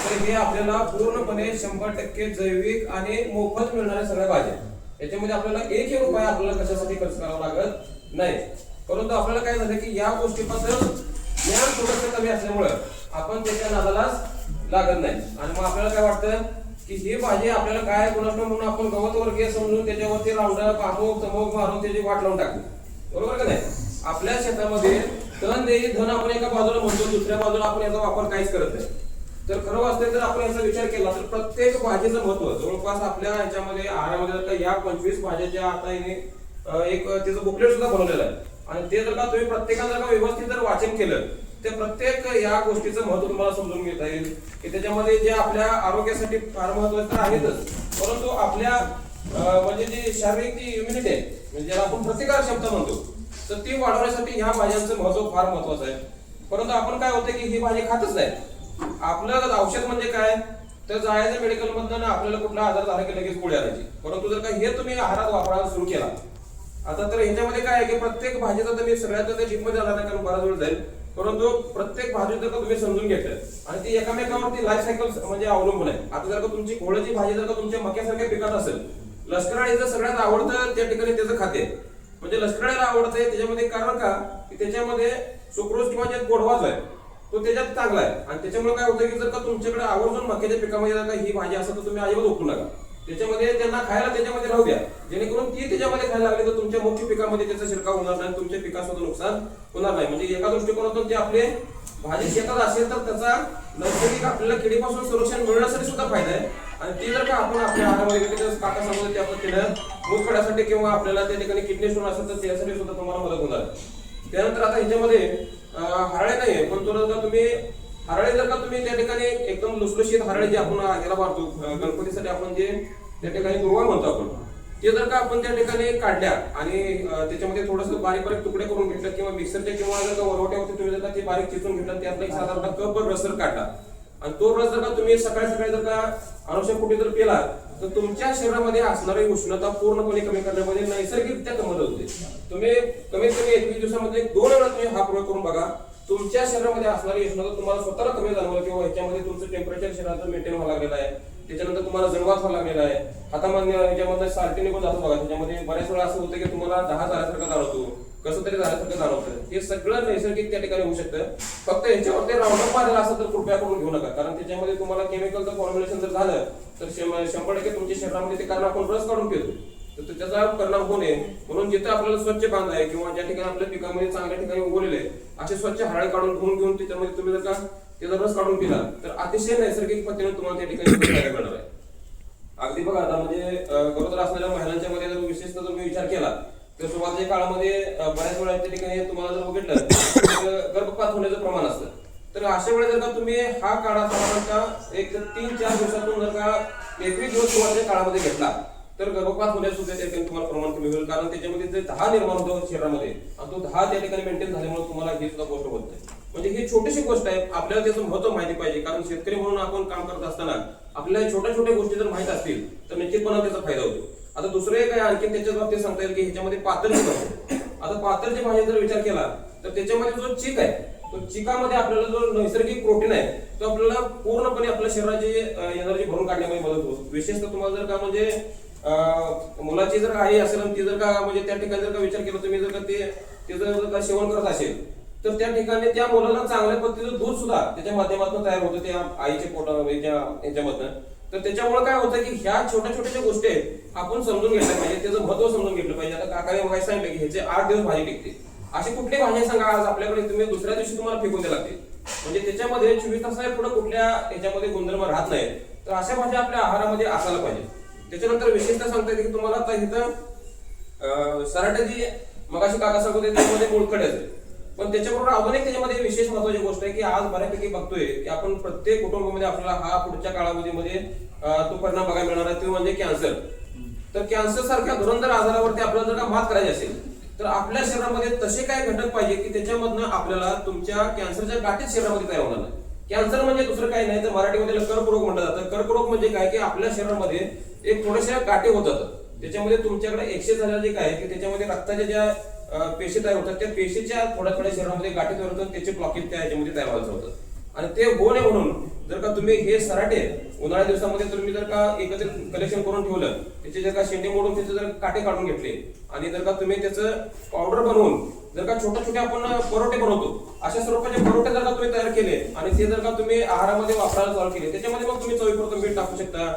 तर हे आपल्याला पूर्णपणे 100% जैविक आणि मोफत मिळणाऱ्या सगळ्या भाज्या. याच्यामध्ये आपल्याला 1 रुपया आपल्याला कशासाठी खर्च करावा लागत नाही. परंतु आपल्याला काय झालं की या गोष्टीबद्दल ज्ञान थोडंसं कमी असल्यामुळे आपण त्याच्या नादालाच लागत नाही. आणि मग आपल्याला काय वाटतं की ही भाजी आपल्याला काय गुणवत्ता म्हणून आपण गवत वर्गीय समजून त्याच्यावरती राऊंडअप अमुक तमुक मारून त्याची वाट लावून टाकली. बरोबर का नाही? आपल्या शेतामध्ये तण देई धन आपण एका बाजूला म्हणतो, दुसऱ्या बाजूला आपण याचा वापर काहीच करत नाही. तर खरं वाचतंय तर आपण याचा विचार केला तर प्रत्येक भाजीचं महत्व जवळपास आपल्या ह्याच्यामध्ये आहारामध्ये जर का या 25 भाज्याच्या आता एक त्याचं बुकलेट सुद्धा बनवलेलं आहे. आणि ते जर का तुम्ही प्रत्येकानं जर का व्यवस्थित जर वाचन केलं तर प्रत्येक या गोष्टीचं महत्व तुम्हाला समजून घेता येईल की त्याच्यामध्ये जे आपल्या आरोग्यासाठी फार महत्वाचं तर आहेतच, परंतु आपल्या म्हणजे जी शारीरिक ती इम्युनिटी आहे म्हणजे ज्याला आपण प्रतिकार क्षमता म्हणतो तर ती वाढवण्यासाठी ह्या भाज्यांचं महत्व फार महत्वाचं आहे. परंतु आपण काय होतं की ही भाजी खातच नाही. आपलं औषध म्हणजे काय तर जायचं मेडिकल मधनं आपल्याला कुठला आजार झाला की लगेच गोळी आणायची. परंतु जर का हे तुम्ही आहारात वापरायला सुरू केला आता तर ह्याच्यामध्ये काय आहे की प्रत्येक भाजीचा तर मी सगळ्यात डीपमध्ये जाणार नाही कारण बराच वेळ जाईल, परंतु प्रत्येक भाजी जर का तुम्ही समजून घेतलं आणि ती एकामेकावरती लाईफ सायकल म्हणजे अवलंबून आहे. आता जर का तुमची घोळची भाजी जर का तुमच्या मक्यासारख्या पिकात असेल, लष्कराळीचं सगळ्यात आवडतं त्या ठिकाणी त्याचं खाते म्हणजे लष्कराळीला आवडतंय त्याच्यामध्ये कारण का की त्याच्यामध्ये सुक्रोज किंवा जे गोडवा जो आहे तो त्याच्यात चांगला आहे. आणि त्याच्यामुळे काय होतं की जर का तुमच्याकडे आवर्जून मक्याच्या पिकामध्ये जर का ही भाजी असेल तर तुम्ही अजिबात ओळखू नका. त्याच्यामध्ये त्यांना खायला त्याच्यामध्ये राहू द्या, जेणेकरून ती त्याच्यामध्ये खायला लागली तर तुमच्या मुख्य पिकामध्ये त्याचा शिरकाव होणार नाही, तुमच्या पिकाचं नुकसान होणार नाही. म्हणजे एका दृष्टिकोनातून ते आपले भाजी शेतात असेल तर त्याचा नैसर्गिक आपल्याला किडीपासून संरक्षण मिळण्यासाठी सुद्धा फायदा आहे. आणि ती जर का आपण आपल्या आहारामध्ये काका सांगतो त्या पद्धतीनं मूग काढण्यासाठी किंवा आपल्याला त्या ठिकाणी किडनी स्टोन असेल तर त्यासाठी सुद्धा तुम्हाला मदत होणार. त्यानंतर आता ह्याच्यामध्ये हरळे नाहीये पण तुम्ही हरळे जर का तुम्ही त्या ठिकाणी एकदम लुसलुशीत हरळे जे आपण याला मारतो गणपतीसाठी आपण जे त्या ठिकाणी दुर्वा म्हणतो आपण ते जर का आपण त्या ठिकाणी काढल्या आणि त्याच्यामध्ये थोडंसं बारीक बारीक तुकडे करून घेतलं किंवा मिक्सरच्या किंवा जर का वरवट्यावरती तुम्ही जर का ते बारीक चिचून घेतलं त्यातला एक साधारणतः कप रस जर काढला आणि तो रस जर का तुम्ही सकाळी सकाळी जर का आवश्यक कुठे जर पिला तर तुमच्या शरीरामध्ये असणारी उष्णता पूर्णपणे कमी करण्यामध्ये नैसर्गिकरित्या मदत होते. तुम्ही कमीत कमी 21 दिवसामध्ये 2 वेळा तुम्ही हा प्रयोग करून बघा. तुमच्या शरीरामध्ये असणारी उष्णता तुम्हाला स्वतःला कमी जाणवलं किंवा ह्याच्यामध्ये तुमचं टेम्परेचर शरीराचं मेंटेन व्हायला लागलेलं आहे. त्याच्यानंतर तुम्हाला जणवात व्हायला लागलेला आहे. हातामध्ये ह्याच्यामध्ये साल्टी निघून जातो बघा. त्याच्यामध्ये बऱ्याच वेळा असं होतं की तुम्हाला 10 झाल्यासारखं जाणवतो, कसं तरी झाल्यासारखं जाणवतं. हे सगळं नैसर्गिक त्या ठिकाणी होऊ शकतं. फक्त ह्याच्यावरती राऊंडअप मारलेला असं तर कृपया करून घेऊ नका कारण त्याच्यामध्ये तुम्हाला केमिकलचं फॉर्म्युलेशन जर झालं तर 100% तुमच्या शरीरामध्ये ते कारण आपण रस काढून पितो तर त्याचा परिणाम होऊ नये म्हणून जिथं आपल्याला स्वच्छ बांध आहे किंवा ज्या ठिकाणी आपल्या पिकामध्ये चांगल्या ठिकाणी उगवलेले असे स्वच्छ हरळे काढून घेऊन त्याच्यामध्ये तुम्ही जर का त्याचा रस काढून पिला तर अतिशय नैसर्गिक पद्धतीने तुम्हाला त्या ठिकाणी फायदा मिळणार आहे. अगदी बघा आता म्हणजे गरोदर असलेल्या महिलांच्या मध्ये जर विशेषतः जर विचार केला तर सुरुवातीच्या काळामध्ये बऱ्याच वेळा त्या ठिकाणी तुम्हाला जर बघितलं गर्भपात होण्याचं प्रमाण असतं. तर अशा वेळेस जर का तुम्ही हा काढा साधारणतः एक 3-4 दिवसातून जर का 21 दिवस सुरुवातीच्या काळामध्ये घेतला तर गर्भपात होण्यास सुद्धा त्या ठिकाणी तुम्हाला प्रमाण कमी होईल कारण त्याच्यामध्ये जे 10 निर्माण होतो शरीरामध्ये आणि तो 10 त्या ठिकाणी मेंटेन झाल्यामुळे तुम्हाला ही सुद्धा गोष्ट होत नाही. म्हणजे ही छोटीशी गोष्ट आहे आपल्याला त्याचं महत्व माहिती पाहिजे कारण शेतकरी म्हणून आपण काम करत असताना आपल्याला छोट्या छोट्या गोष्टी जर माहित असतील तर निश्चितपणे त्याचा फायदा होतो. आता दुसरं एक आहे आणखी त्याच्या बाबतीत सांगता येईल की ह्याच्यामध्ये पातळची भाजी. आता पातळची भाजी जर विचार केला तर त्याच्यामध्ये जो चीक आहे तो चिकामध्ये आपल्याला जो नैसर्गिक प्रोटीन आहे तो आपल्याला पूर्णपणे आपल्या शरीराची एनर्जी भरून काढण्यामध्ये मदत होतो. विशेषतः तुम्हाला जर का म्हणजे मुलाची जर आई असेल आणि ती जर का म्हणजे त्या ठिकाणी जर का विचार केला तुम्ही जर का ते जर का सेवन करत असेल तर त्या ठिकाणी त्या मुलाला चांगल्या पद्धतीचं दूध सुद्धा त्याच्या माध्यमातून तयार होतं त्या आईच्या ह्याच्यामधनं. तर त्याच्यामुळे काय होतं की ह्या छोट्या छोट्या ज्या गोष्टी आहेत आपण समजून घेतल्या पाहिजे, त्याचं महत्व समजून घेतलं पाहिजे. आता काकाने मग सांगितलं की ह्याचे 8 दिवस भाजी टिकते. अशी कुठली भाजी सांगा आज आपल्याकडे तुम्ही दुसऱ्या दिवशी तुम्हाला फेकून द्यायला लागते म्हणजे त्याच्यामध्ये 24 तासाच्या पुढे कुठल्या ह्याच्यामध्ये गुणधर्म राहत नाही. तर अशा भाज्या आपल्या आहारामध्ये असायला पाहिजे. त्याच्यानंतर विशेषतः सांगता येते की तुम्हाला आता इथं सराटे जी मगाशी काका सांगत होते त्यामध्ये मुळखडे असेल पण त्याच्याबरोबर अजून एक त्याच्यामध्ये विशेष महत्वाची गोष्ट आहे की आज बऱ्यापैकी बघतोय की आपण प्रत्येक कुटुंबामध्ये आपल्याला हा पुढच्या काळामध्ये तो परिणाम बघायला मिळणार आहे तो म्हणजे कॅन्सर. तर कॅन्सर सारख्या धुरंधर आजारावरती आपल्याला जर का मात करायची असेल तर आपल्या शरीरामध्ये तसे काय घटक पाहिजे की त्याच्यामधनं आपल्याला तुमच्या कॅन्सरच्या गाठीत शरीरामध्ये तयार होणार नाही. कॅन्सर म्हणजे दुसरं काही नाही तर मराठीमध्ये कर्करोग म्हटलं जातं. कर्करोग म्हणजे काय की आपल्या शरीरामध्ये एक थोड्याशा गाठी होत जातात. त्याच्यामध्ये तुमच्याकडे एक्सेस झालेलं जे काय की त्याच्यामध्ये रक्ताच्या ज्या पेशी तयार होतात त्या पेशीच्या थोड्या थोड्या शरीरामध्ये गाठी तयार होतात त्याचे ब्लॉकेज त्या ह्याच्यामध्ये तयार व्हायचं होतं. आणि ते होऊ नये म्हणून जर का तुम्ही हे सराटे उन्हाळ्या दिवसामध्ये तुम्ही जर का एकत्रित कलेक्शन करून ठेवलं, त्याचे जर का शेंडे मोडून त्याचे जर काटे काढून घेतले आणि जर का तुम्ही त्याचं पावडर बनवून जर का छोटे छोटे आपण परोठे बनवतो, अशा स्वरूपाचे परोठे जर का तुम्ही तयार केले आणि ते जर का तुम्ही आहारामध्ये वापरायला चालू केले, त्याच्यामध्ये मग तुम्ही चवीपुरतं मीठ टाकू शकता,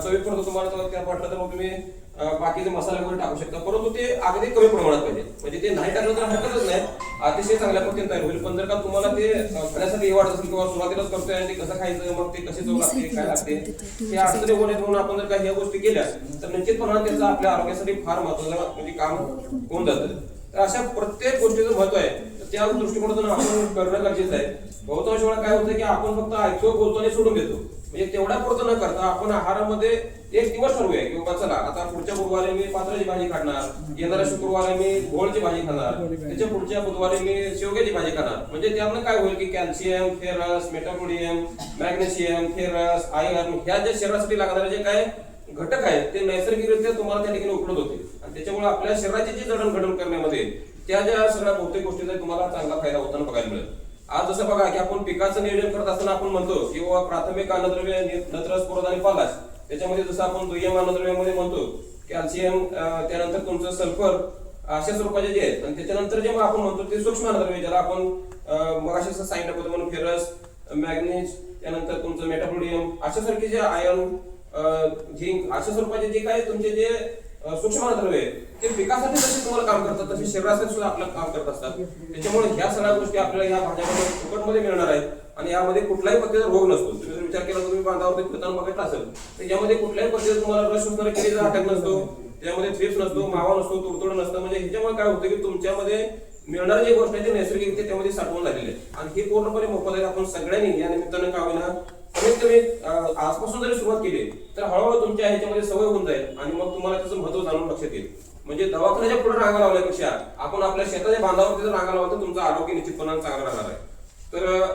चवीपुरतं तुम्हाला त्या वाटलं तर मग तुम्ही बाकीचे मसाले वगैरे टाकू शकता, परंतु ते अगदी कमी प्रमाणात पाहिजे. म्हणजे ते नाही टाकलं तर हरकतच नाही, अतिशय चांगल्या पद्धतीने तयार होईल. पण जर का तुम्हाला ते खाण्यासाठी हे वाटत असेल किंवा सुरुवातीलाच करतोय आणि ते कसं खायचं, मग ते कसे चव लागते, काय लागते, हे अडचणी होऊ नये म्हणून आपण जर का ह्या गोष्टी केल्या तर निश्चितपणाने त्याचं आपल्या आरोग्यासाठी फार महत्वाचं म्हणजे काम होऊन जातं. तर अशा प्रत्येक गोष्टीचं महत्व आहे, तर त्या दृष्टिकोनातून आपण करणं गरजेचं आहे. बहुतांश वेळा काय होतं की आपण फक्त ऐकतो, बोलतो आणि सोडून देतो. म्हणजे तेवढ्या पुरतं न करता आपण आहारामध्ये एक दिवस ठरवूया की बाबा चला आता पुढच्या गुरुवारी मी पात्राची भाजी खाणार, येणाऱ्या शुक्रवारी मी घोळची भाजी खाणार, त्याच्या पुढच्या बुधवारी मी शेवग्याची भाजी खाणार. म्हणजे त्यामुळे काय होईल की कॅल्शियम, फेरस, मेटाबोलियम, मॅग्नेशियम, फेरस, आयर्न ह्या ज्या शरीरासाठी लागणारे जे काय घटक आहेत ते नैसर्गिकरित्या तुम्हाला त्या ठिकाणी उपलब्ध होते आणि त्याच्यामुळे आपल्या शरीराची जी जडणघडण करण्यामध्ये त्या ज्या सगळ्या बहुतेक गोष्टीचा तुम्हाला चांगला फायदा होताना बघायला मिळेल. आज जसं बघा की आपण पिकाचं नियोजन करत असताना आपण म्हणतो की बाबा प्राथमिक अन्नद्रव्य नत्र, स्फुरद आणि पालाश, त्याच्यामध्ये जसं आपण दुय्यम अन्नद्रव्यामध्ये म्हणतो कॅल्शियम, त्यानंतर तुमचं सल्फर, अशा स्वरूपाचे जे आहेत आणि त्याच्यानंतर जे आपण म्हणतो ते सूक्ष्म अन्नद्रव्य ज्याला आपण मग असे सांगितलं होतं म्हणून फेरस, मॅग्नेज, त्यानंतर तुमचं मेटाबोलियम, अशा सारखे जे आयर्न, झिंक, अशा स्वरूपाचे जे काय तुमचे जे सूक्ष्म अन्नद्रव्य ते पिकासाठी जसे तुम्हाला काम करतात तसे शरीरासाठी सुद्धा आपलं काम करत असतात. त्याच्यामुळे ह्या सगळ्या गोष्टी आपल्याला ह्या भाज्यामध्ये फुकटमध्ये मिळणार आहेत आणि यामध्ये कुठल्याही पद्धतीचा रोग नसतो. तुम्ही जर विचार केला, तुम्ही बांधावरती फिरताना बघितलं असेल तर यामध्ये कुठल्याही पद्धतीचा तुम्हाला रस शोषणारा किडीचा अटॅक नसतो, त्यामध्ये थ्रिप्स नसतो, मावा नसतो, तुडतुड नसतं. म्हणजे ह्याच्यामुळे काय होतं की तुमच्यामध्ये मिळणारी जी गोष्ट आहे ती नैसर्गिक त्यामध्ये साठवून झालेली आहे आणि ही पूर्णपणे मोफत आहे. आपण सगळ्यांनी या निमित्तानं का होईना कमीत कमी आजपासून जरी सुरुवात केली तर हळूहळू तुमच्या ह्याच्यामध्ये सवय होऊन जाईल आणि मग तुम्हाला त्याचं महत्व जाणून लक्षात येईल. म्हणजे दवाखान्याच्या पुढे रांगा लावण्यापेक्षा आपण आपल्या शेताच्या बांधावरती जर रांगा लावलं तर तुमचं आरोग्य निश्चितपणाने चांगलं राहणार आहे. तर